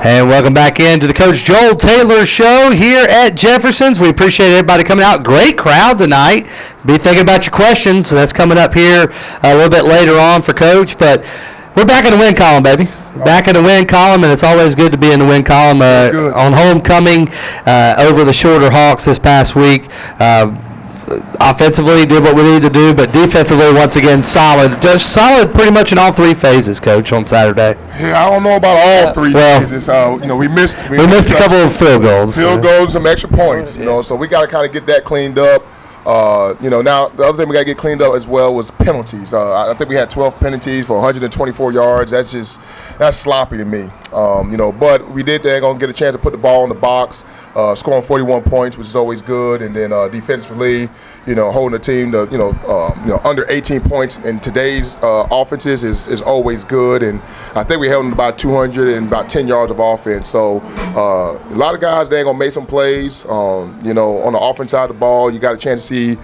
And welcome back into the Coach Joel Taylor Show here at Jefferson's. We appreciate everybody coming out. Great crowd tonight. Be thinking about your questions. So that's coming up here a little bit later on for Coach. But we're back in the win column, baby. Back in the win column, and it's always good to be in the win column. On homecoming over the Shorter Hawks this past week. Offensively, did what we needed to do, but defensively, once again, solid. Just solid pretty much in all three phases, Coach, on Saturday. Yeah, I don't know about all three phases. We missed a couple of field goals. Some extra points, so we got to kind of get that cleaned up. Now the other thing we got to get cleaned up as well was penalties. I think we had 12 penalties for 124 yards. That's sloppy to me. But we did gonna get a chance to put the ball in the box, scoring 41 points, which is always good, and then defensively, holding the team to under 18 points in today's offenses is always good, and I think we held them about 200 and about 10 yards of offense. So a lot of guys gonna make some plays. On the offense side of the ball, you got a chance to see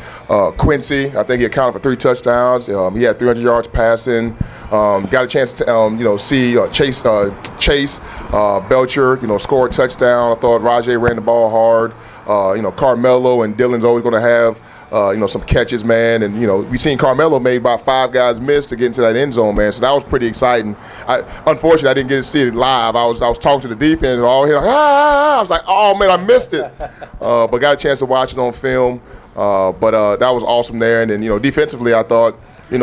Quincy. I think he accounted for 3 touchdowns. He had 300 yards passing. Got a chance to see Chase Belcher, score a touchdown. I thought Rajay ran the ball hard. Carmelo and Dylan's always going to have some catches, man. And we seen Carmelo made about 5 guys miss to get into that end zone, man. So that was pretty exciting. Unfortunately, I didn't get to see it live. I was talking to the defense and all here, I was like, oh man, I missed it. But got a chance to watch it on film. But that was awesome there. And then defensively, I thought.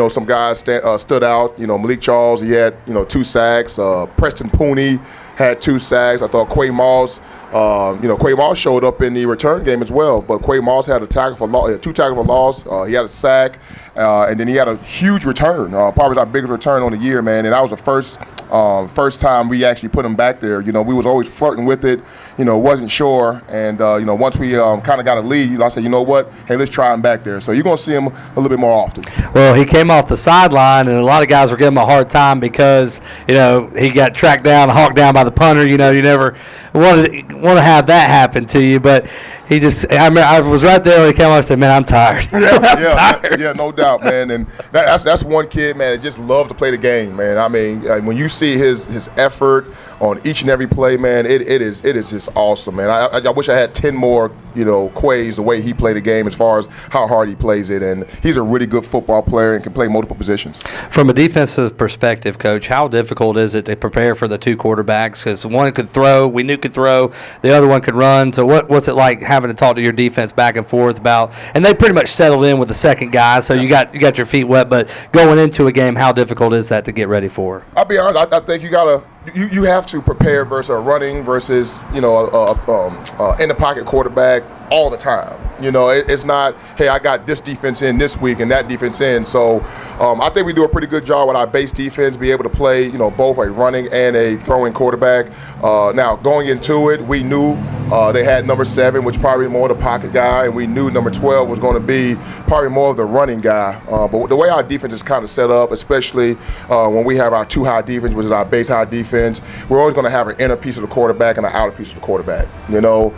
Some guys stood out. Malik Charles, he had 2 sacks. Preston Pooney had 2 sacks. I thought Quay Moss, Quay Moss showed up in the return game as well. But Quay Moss had 2 tackles for loss. He had a sack, and then he had a huge return. Probably our biggest return on the year, man. And that was the first time we actually put him back there. We was always flirting with it. Wasn't sure. And once we kind of got a lead, I said, you know what? Hey, let's try him back there. So you're gonna see him a little bit more often. Well, he came off the sideline, and a lot of guys were giving him a hard time because he got tracked down, hawked down by the punter. You never want to have that happen to you, but. I was right there when he came out and said, man, I'm tired. Yeah, no doubt, man. And that's one kid, man, that just loved to play the game, man. I mean, when you see his effort on each and every play, man, it is just awesome, man. I wish I had 10 more, Quays the way he played the game as far as how hard he plays it. And he's a really good football player and can play multiple positions. From a defensive perspective, Coach, how difficult is it to prepare for the 2 quarterbacks? Because one could throw, we knew could throw, the other one could run. So what's it like having to talk to your defense back and forth about, and they pretty much settled in with the second guy, so you got your feet wet, but going into a game, how difficult is that to get ready for? I'll be honest, I think you have to prepare versus a running versus in the pocket quarterback all the time. It's not, hey, I got this defense in this week and that defense in. So I think we do a pretty good job with our base defense, be able to play, both a running and a throwing quarterback. Now, going into it, we knew they had number 7, which probably more the pocket guy, and we knew number 12 was going to be probably more of the running guy. But the way our defense is kind of set up, especially when we have our 2 high defense, which is our base high defense, we're always going to have an inner piece of the quarterback and an outer piece of the quarterback. Now,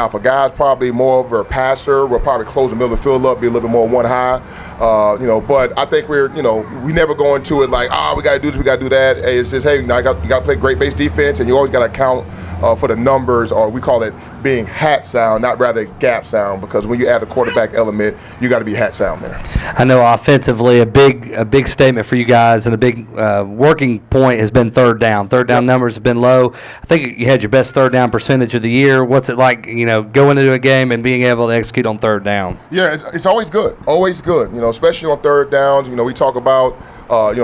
if a guy's probably more of a passer, we'll probably close the middle of the field up, be a little bit more one high. But I think we never go into it like, we got to do this, we got to do that. Hey, it's just, hey, you got to play great base defense, and you always got to account for the numbers, or we call it being hat sound, not rather gap sound, because when you add the quarterback element, you got to be hat sound there. I know offensively, a big statement for you guys and a big working point has been third down. Third down numbers have been low. I think you had your best third down percentage of the year. What's it like, going into a game and being able to execute on third down? Yeah, it's always good, especially on third downs. We talk about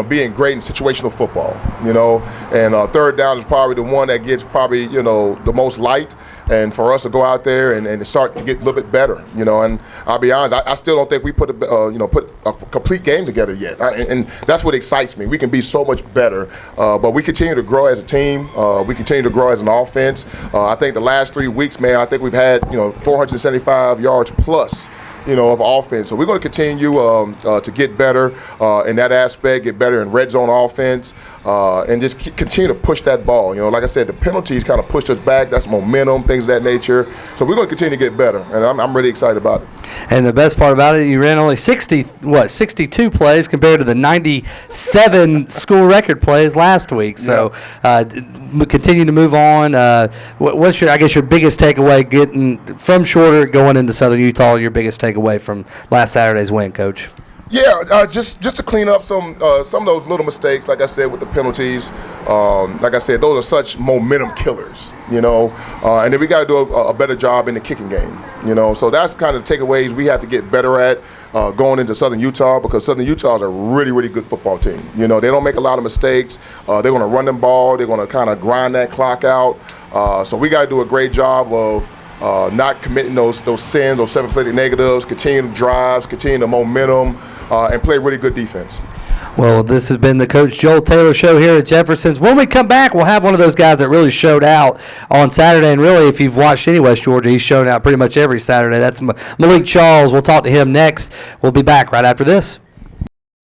being great in situational football, and third down is probably the one that gets probably, the most light, and for us to go out there and start to get a little bit better, and I'll be honest, I still don't think we put a complete game together yet, and that's what excites me. We can be so much better, but we continue to grow as a team. We continue to grow as an offense. I think the last 3 weeks, man, I think we've had, 475 yards plus, of offense. So we're going to continue to get better in that aspect, get better in red zone offense. and just continue to push that ball. You know, like I said, the penalties kind of pushed us back. That's momentum, things of that nature. So we're going to continue to get better, and I'm really excited about it. And the best part about it, you ran only 62 plays compared to the 97 school record plays last week. So continue to move on. What's your biggest takeaway getting from Shorter going into Southern Utah? Your biggest takeaway from last Saturday's win, Coach? Yeah, just to clean up some of those little mistakes, like I said, with the penalties. Like I said, those are such momentum killers, you know. And then we got to do a better job in the kicking game, you know. So that's kind of the takeaways we have to get better at going into Southern Utah, because Southern Utah is a really, really good football team. You know, they don't make a lot of mistakes. They're going to run the ball. They're going to kind of grind that clock out. So we got to do a great job of not committing those sins, those seven-plated negatives, continue the drives, continue the momentum, and play really good defense. Well, this has been the Coach Joel Taylor Show here at Jefferson's. When we come back, we'll have one of those guys that really showed out on Saturday. And really, if you've watched any West Georgia, he's shown out pretty much every Saturday. That's Malik Charles. We'll talk to him next. We'll be back right after this.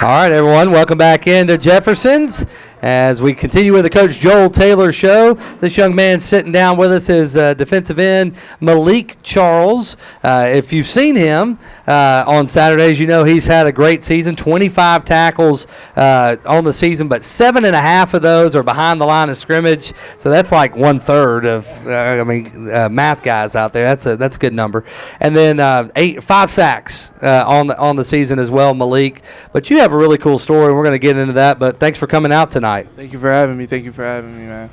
All right, everyone, welcome back into Jefferson's as we continue with the Coach Joel Taylor Show. This young man sitting down with us is defensive end Malik Charles. If you've seen him on Saturdays, you know he's had a great season, 25 tackles on the season, but 7.5 of those are behind the line of scrimmage. So that's like 1/3 of, math guys out there. That's a good number. And then 5 sacks on the season as well, Malik. But you have a really cool story, and we're going to get into that. But thanks for coming out tonight. Thank you for having me. Thank you for having me, man.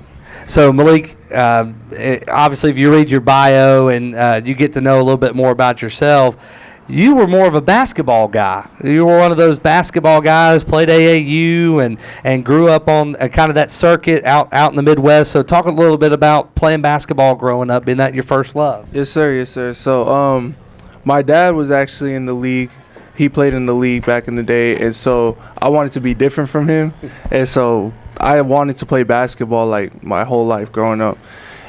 So, Malik, obviously if you read your bio and you get to know a little bit more about yourself, you were more of a basketball guy. You were one of those basketball guys, played AAU and grew up on kind of that circuit out in the Midwest. So talk a little bit about playing basketball growing up. Being that your first love? Yes, sir. Yes, sir. So my dad was actually in the league. He played in the league back in the day, and so I wanted to be different from him. And so I wanted to play basketball like my whole life growing up.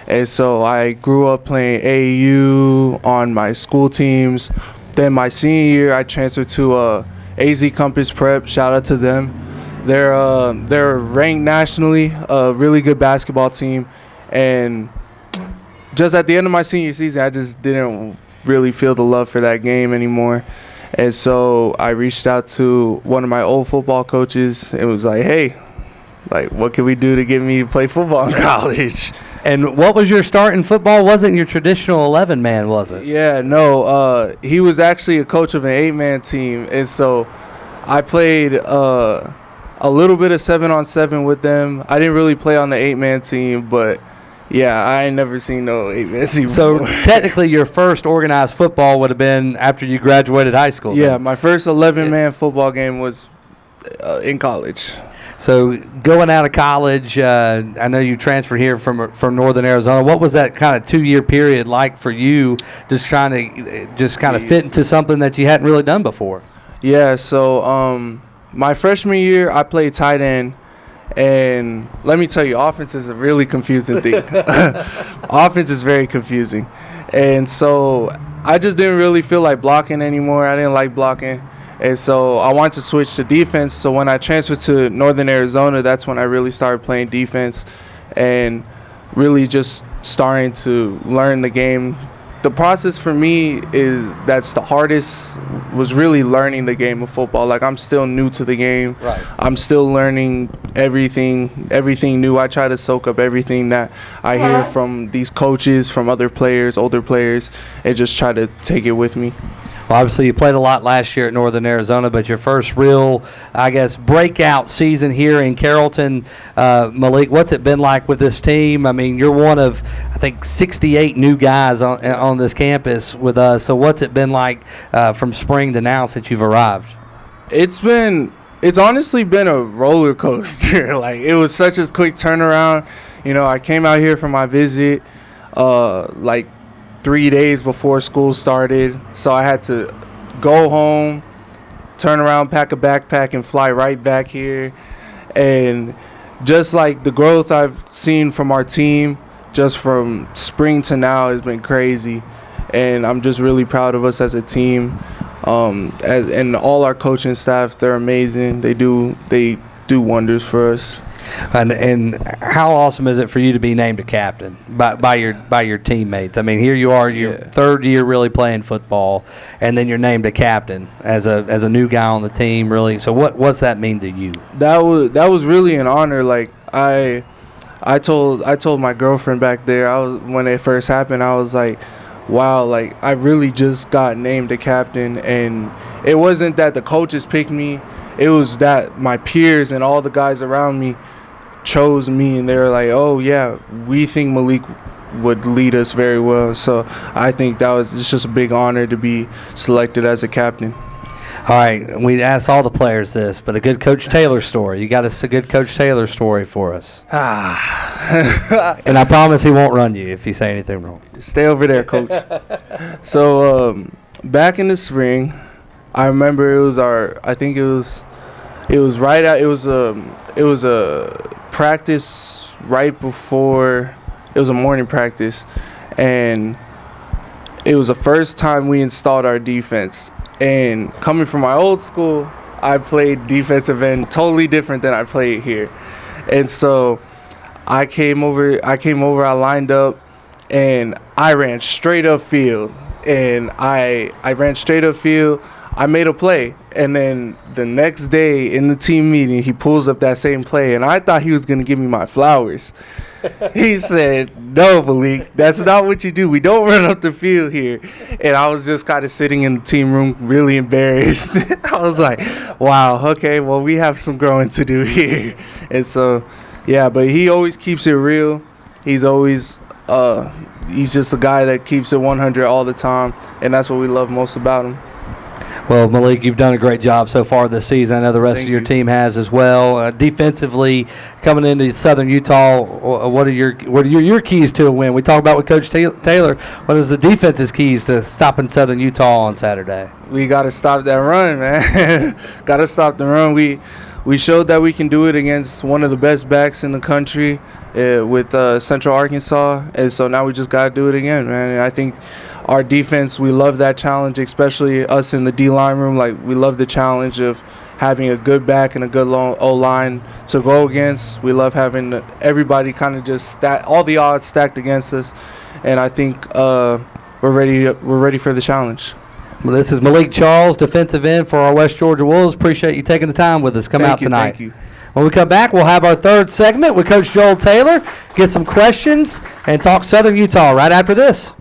And so I grew up playing AAU on my school teams. Then my senior year, I transferred to AZ Compass Prep. Shout out to them. They're ranked nationally, a really good basketball team. And just at the end of my senior season, I just didn't really feel the love for that game anymore. And so I reached out to one of my old football coaches and was like, hey, like, what can we do to get me to play football in college? And what was your start in football? Wasn't your traditional 11-man, was it? Yeah, no. He was actually a coach of an 8-man team. And so I played a little bit of 7-on-7 with them. I didn't really play on the 8-man team, but yeah, I ain't never seen no 8-man team. So technically your first organized football would have been after you graduated high school. Yeah, my first 11-man football game was in college. So going out of college, I know you transferred here from Northern Arizona. What was that kind of 2-year period like for you, just trying to kind of fit into something that you hadn't really done before? Yeah, so my freshman year, I played tight end. And let me tell you, offense is a really confusing thing. Offense is very confusing. And so I just didn't really feel like blocking anymore. I didn't like blocking. And so I wanted to switch to defense. So when I transferred to Northern Arizona, that's when I really started playing defense and really just starting to learn the game. The process for me that's the hardest was really learning the game of football. Like, I'm still new to the game. Right. I'm still learning everything new. I try to soak up everything that I hear from these coaches, from other players, older players, and just try to take it with me. Well, obviously you played a lot last year at Northern Arizona, but your first real, I guess, breakout season here in Carrollton. Malik, what's it been like with this team? I mean, you're one of, I think, 68 new guys on this campus with us. So what's it been like from spring to now since you've arrived? It's honestly been a roller coaster. Like, it was such a quick turnaround. You know, I came out here for my visit, like 3 days before school started, so I had to go home, turn around, pack a backpack, and fly right back here. And just like the growth I've seen from our team, just from spring to now, has been crazy. And I'm just really proud of us as a team. And all our coaching staff, they're amazing. They do wonders for us. And how awesome is it for you to be named a captain by your teammates? I mean, here you are, your third year really playing football, and then you're named a captain as a new guy on the team. Really, so what's that mean to you? That was really an honor. Like I told my girlfriend back there, when it first happened, I was like, wow, like I really just got named a captain. And it wasn't that the coaches picked me, it was that my peers and all the guys around me chose me, and they were like, oh yeah, we think Malik would lead us very well. So I think it's just a big honor to be selected as a captain. All right, we asked all the players this, but a good Coach Taylor story. You got us a good Coach Taylor story for us. And I promise he won't run you if you say anything wrong. Stay over there, Coach. So back in the spring, I remember it was a practice right before, it was a morning practice, and it was the first time we installed our defense. And coming from my old school, I played defensive end totally different than I played here. And so I came over, I lined up, and I ran straight up field. And I ran straight up field. I made a play. And then the next day in the team meeting, he pulls up that same play. And I thought he was going to give me my flowers. He said, no, Malik, that's not what you do. We don't run up the field here. And I was just kind of sitting in the team room really embarrassed. I was like, wow, okay, well, we have some growing to do here. And so, yeah, but he always keeps it real. He's always he's just a guy that keeps it 100 all the time, and that's what we love most about him. Well, Malik, you've done a great job so far this season. I know the rest of your team has as well. Defensively, coming into Southern Utah, what are your keys to a win? We talked about with Coach Taylor. What is the defense's keys to stopping Southern Utah on Saturday? We got to stop that run, man. Got to stop the run. We showed that we can do it against one of the best backs in the country with Central Arkansas, and so now we just got to do it again, man. And I think our defense, we love that challenge, especially us in the D-line room. Like, we love the challenge of having a good back and a good long O-line to go against. We love having everybody kind of just all the odds stacked against us, and I think we're ready for the challenge. Well, this is Malik Charles, defensive end for our West Georgia Wolves. Appreciate you taking the time with us. Come out tonight. Thank you. When we come back, we'll have our third segment with Coach Joel Taylor, get some questions, and talk Southern Utah right after this.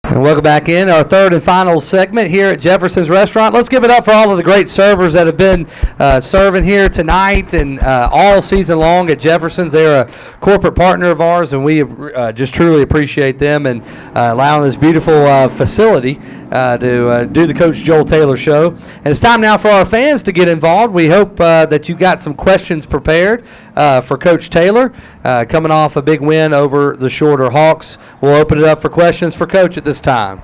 And welcome back in our third and final segment here at Jefferson's Restaurant. Let's give it up for all of the great servers that have been serving here tonight and all season long at Jefferson's. They're a corporate partner of ours, and we just truly appreciate them and allowing this beautiful facility to do the Coach Joel Taylor Show. And it's time now for our fans to get involved. We hope that you got some questions prepared for Coach Taylor, coming off a big win over the Shorter Hawks. We'll open it up for questions for Coach at this time.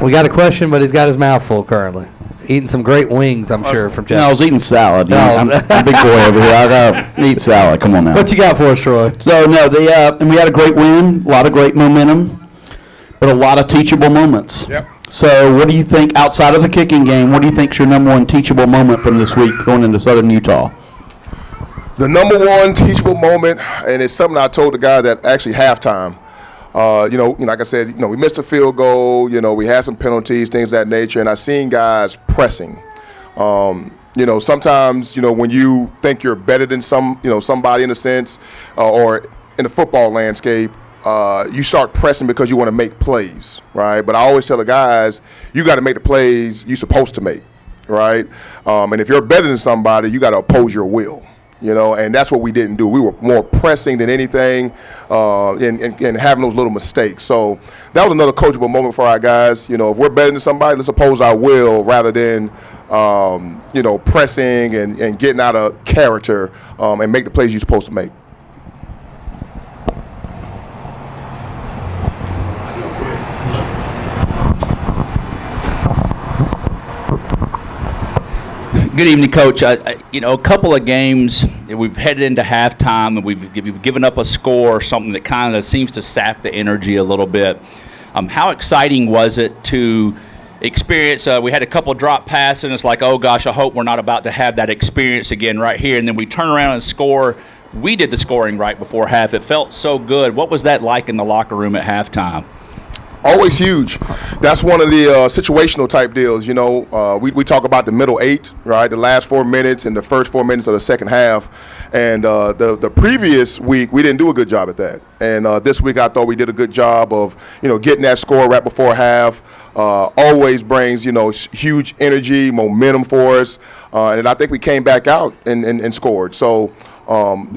We got a question, but he's got his mouth full currently. Eating some great wings, I'm sure, from Jeff. No, I was eating salad. No. I'm a big boy over here. I got to eat salad. Come on now. What you got for us, Troy? So, no, and we had a great win, a lot of great momentum, but a lot of teachable moments. Yep. So what do you think, outside of the kicking game, what do you think is your number one teachable moment from this week going into Southern Utah? The number one teachable moment, and it's something I told the guys at actually halftime. Like I said, we missed a field goal. We had some penalties, things of that nature, and I seen guys pressing. Sometimes, when you think you're better than somebody in a sense, or in the football landscape, you start pressing because you want to make plays, right? But I always tell the guys, you got to make the plays you're supposed to make, right? And if you're better than somebody, you got to oppose your will. And that's what we didn't do. We were more pressing than anything, and having those little mistakes. So that was another coachable moment for our guys. If we're better than somebody, let's oppose our will rather than, pressing and getting out of character, and make the plays you're supposed to make. Good evening, Coach. A couple of games, we've headed into halftime, and we've given up a score or something that kind of seems to sap the energy a little bit. How exciting was it to experience? We had a couple drop passes, and it's like, oh gosh, I hope we're not about to have that experience again right here. And then we turn around and score. We did the scoring right before half. It felt so good. What was that like in the locker room at halftime? Always huge. That's one of the situational type deals. We talk about the middle 8, right? The last 4 minutes and the first 4 minutes of the second half. And the previous week, we didn't do a good job at that. And this week, I thought we did a good job of, getting that score right before half. Always brings, huge energy, momentum for us. And I think we came back out and scored. So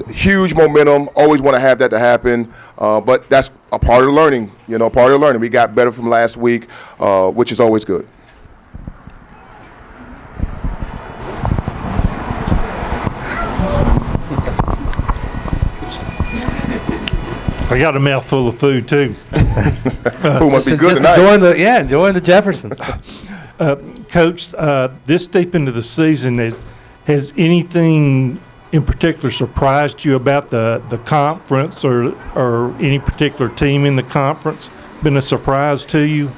huge momentum. Always want to have that to happen. But that's a part of the learning, part of the learning. We got better from last week, which is always good. I got a mouthful of food too. Food must be good Just tonight. Enjoying the Jeffersons. Coach, this deep into the season, has anything in particular surprised you about the conference or any particular team in the conference been a surprise to you?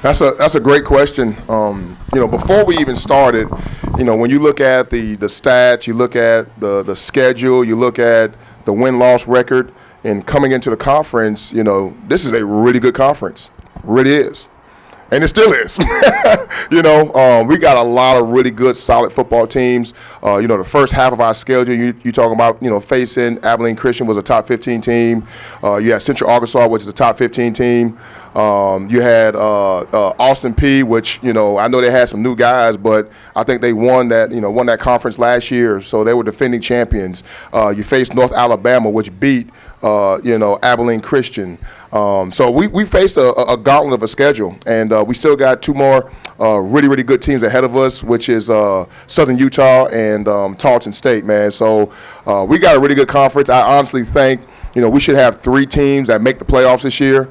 That's a great question. Before we even started, when you look at the stats, you look at the schedule, you look at the win-loss record, and coming into the conference, this is a really good conference. Really is. And it still is. We got a lot of really good, solid football teams. The first half of our schedule, you talking about, facing Abilene Christian was a top 15 team. You had Central Arkansas, which is a top 15 team. You had Austin P, which, I know they had some new guys, but I think they won that conference last year, so they were defending champions. You faced North Alabama, which beat, Abilene Christian. So we faced a gauntlet of a schedule, and we still got 2 more really, really good teams ahead of us, which is Southern Utah and Tarleton State, man. So we got a really good conference. I honestly think, we should have 3 teams that make the playoffs this year,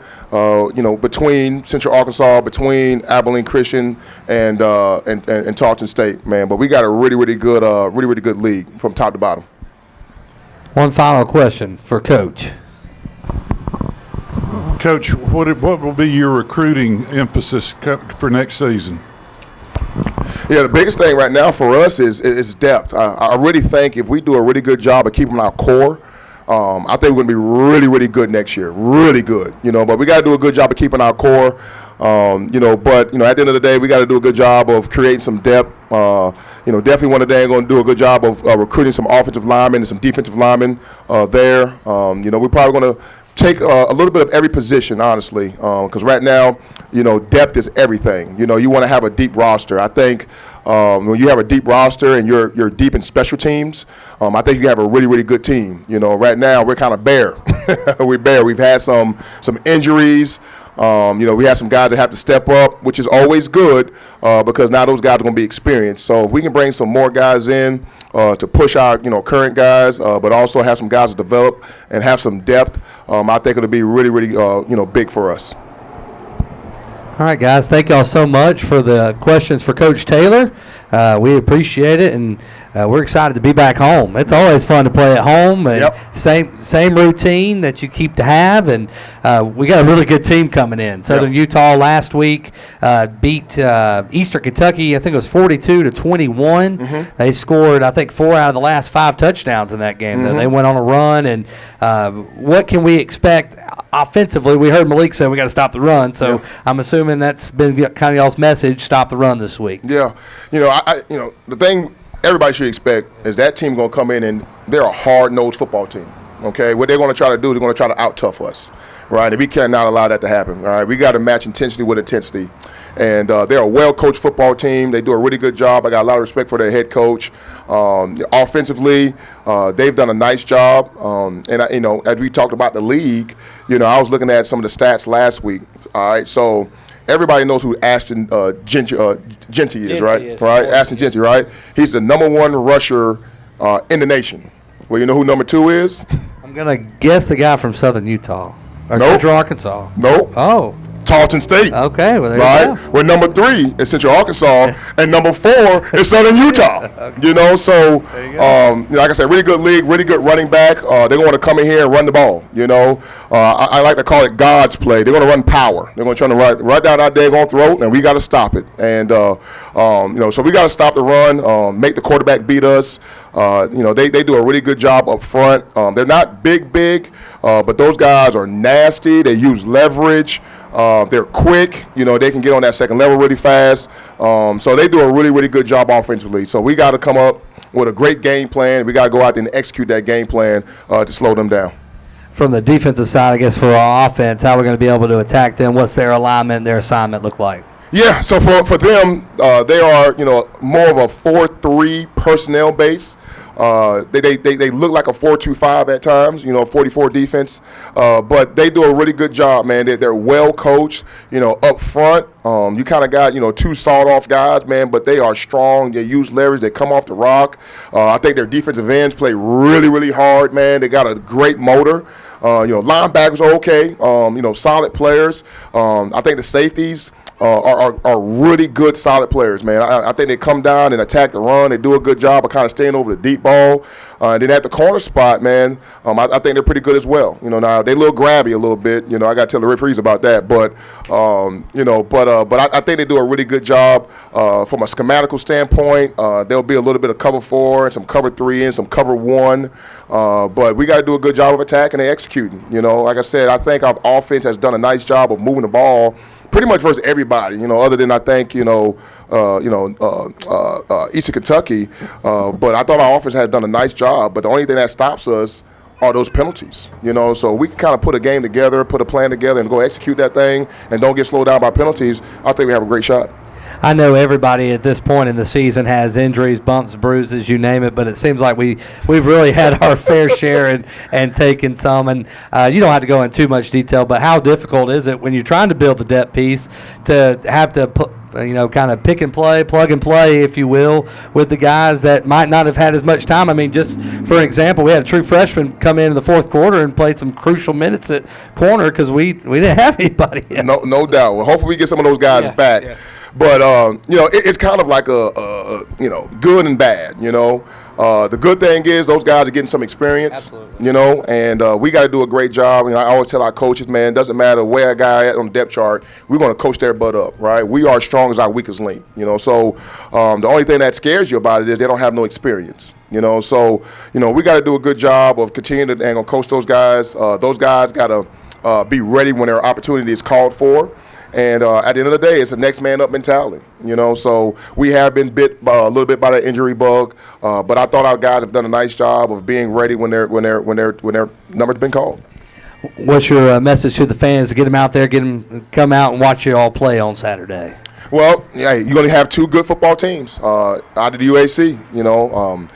between Central Arkansas, between Abilene Christian, and Tarleton State, man. But we got a really, really good league from top to bottom. One final question for Coach. Coach, what will be your recruiting emphasis for next season? Yeah, the biggest thing right now for us is depth. I really think if we do a really good job of keeping our core, I think we're going to be really, really good next year. Really good, but we got to do a good job of keeping our core. But at the end of the day, we got to do a good job of creating some depth. Definitely one of the day going to do a good job of recruiting some offensive linemen and some defensive linemen there. We're probably going to take a little bit of every position, honestly, because right now, depth is everything. You want to have a deep roster. I think when you have a deep roster and you're deep in special teams, I think you have a really, really good team. Right now we're kind of bare. We're bare. We've had some injuries. We have some guys that have to step up, which is always good because now those guys are going to be experienced. So if we can bring some more guys in to push our current guys, but also have some guys to develop and have some depth, I think it'll be really, really big for us. All right, guys. Thank y'all so much for the questions for Coach Taylor. We appreciate it, and we're excited to be back home. It's always fun to play at home, and Yep. same routine that you keep to have, and we got a really good team coming in. Southern Utah last week beat Eastern Kentucky. I think it was 42-21. Mm-hmm. They scored, I think, 4 out of the last 5 touchdowns in that game. Mm-hmm. They went on a run, and what can we expect offensively? We heard Malik say we got to stop the run, so I'm assuming that's been kind of y'all's message: stop the run this week. Yeah, the thing everybody should expect is that team going to come in and they're a hard-nosed football team. Okay, what they're going to try to do, they're going to try to out-tough us, right? And we cannot allow that to happen. All right, we got to match intensity with intensity. And they're a well-coached football team. They do a really good job. I got a lot of respect for their head coach. Offensively, they've done a nice job. As we talked about the league, I was looking at some of the stats last week. All right, so everybody knows who Ashton Genty is, right? Right, Ashton Genty, right? He's the #1 rusher in the nation. Well, you know who #2 is? I'm gonna guess the guy from Southern Utah or Nope. Central Arkansas. Nope. Oh, Tarleton State. Okay, well, there right? you go. We're number 3 in Central Arkansas, and number 4 is Southern Utah. Okay. You know, so There you go. like I said, really good league, really good running back. They're going to come in here and run the ball. You know, I like to call it God's play. They're going to run power. They're going to try to run right down our daggone throat, and we got to stop it. And you know, so we got to stop the run, make the quarterback beat us. You know, they do a really good job up front. They're not big, but those guys are nasty. They use leverage. They're quick. You know, they can get on that second level really fast. So they do a really good job offensively. So we got to come up with a great game plan. We got to go out there and execute that game plan to slow them down. From the defensive side, I guess, for our offense, how we're going to be able to attack them, what's their alignment, their assignment look like? Yeah, so for them, they are, you know, more of a 4-3 personnel base. They look like a 4-2-5 at times, you know, 44 defense, but they do a really good job, man. They're well coached, you know, up front. You kind of got, you know, 2 sawed-off guys, man, but they are strong. They use leverage. They come off the rock. I think their defensive ends play really hard, man. They got a great motor. You know, linebackers are okay. You know, solid players. I think the safeties are really good, solid players, man. I think they come down and attack the run. They do a good job of kind of staying over the deep ball. And then at the corner spot, man, I think they're pretty good as well. You know, now they a little grabby a little bit. You know, I got to tell the referees about that. But you know, but I think they do a really good job from a schematical standpoint. There'll be a little bit of cover 4 and some cover 3 and some cover 1. But we got to do a good job of attacking and executing. You know, like I said, I think our offense has done a nice job of moving the ball pretty much versus everybody, you know, other than I think, Eastern Kentucky. But I thought our offense had done a nice job. But the only thing that stops us are those penalties, you know. So we can kind of put a game together, put a plan together, and go execute that thing, and don't get slowed down by penalties. I think we have a great shot. I know everybody at this point in the season has injuries, bumps, bruises, you name it, but it seems like we've really had our fair share and taken some. And you don't have to go into too much detail, but how difficult is it when you're trying to build the depth piece to have to put, you know, kind of pick and play, plug and play, if you will, with the guys that might not have had as much time? I mean, just for an example, we had a true freshman come in the fourth quarter and played some crucial minutes at corner because we didn't have anybody yet. No doubt. Well, hopefully we get some of those guys back. Yeah. But, you know, it's kind of like a you know, good and bad, you know. The good thing is those guys are getting some experience. Absolutely. You know, and we got to do a great job. You know, I always tell our coaches, man, it doesn't matter where a guy at on the depth chart, we're going to coach their butt up, right? We are strong as our weakest link, you know. So the only thing that scares you about it is they don't have no experience. You know, so, you know, we got to do a good job of continuing to and coach those guys. Those guys got to be ready when their opportunity is called for. And at the end of the day, it's a next man up mentality, you know. So we have been bit a little bit by that injury bug, but I thought our guys have done a nice job of being ready when their number's been called. What's your message to the fans to get them out there, get them come out and watch you all play on Saturday? Well, yeah, you're going to have 2 good football teams out of the UAC. You know,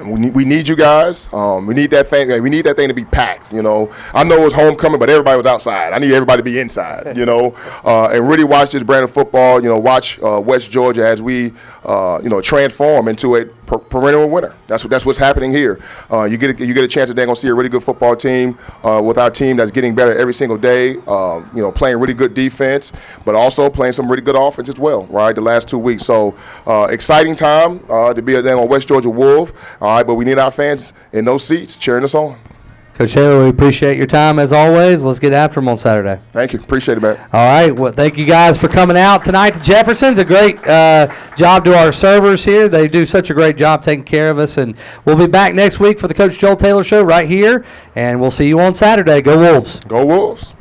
we need you guys. We need that thing. We need that thing to be packed. You know, I know it was homecoming, but everybody was outside. I need everybody to be inside. You know, and really watch this brand of football. You know, watch West Georgia as we, you know, transform into a perennial winner. That's what's happening here. You get a chance that they're going to see a really good football team with our team that's getting better every single day. You know, playing really good defense, but also playing some really good offense as well, right, the last 2 weeks. So exciting time to be on West Georgia Wolf, all right, but we need our fans in those seats cheering us on. Coach Taylor, we appreciate your time as always. Let's get after them on Saturday. Thank you. Appreciate it, man. All right. Well, thank you guys for coming out tonight to Jefferson's. A great job to our servers here. They do such a great job taking care of us. And we'll be back next week for the Coach Joel Taylor Show right here. And we'll see you on Saturday. Go Wolves. Go Wolves.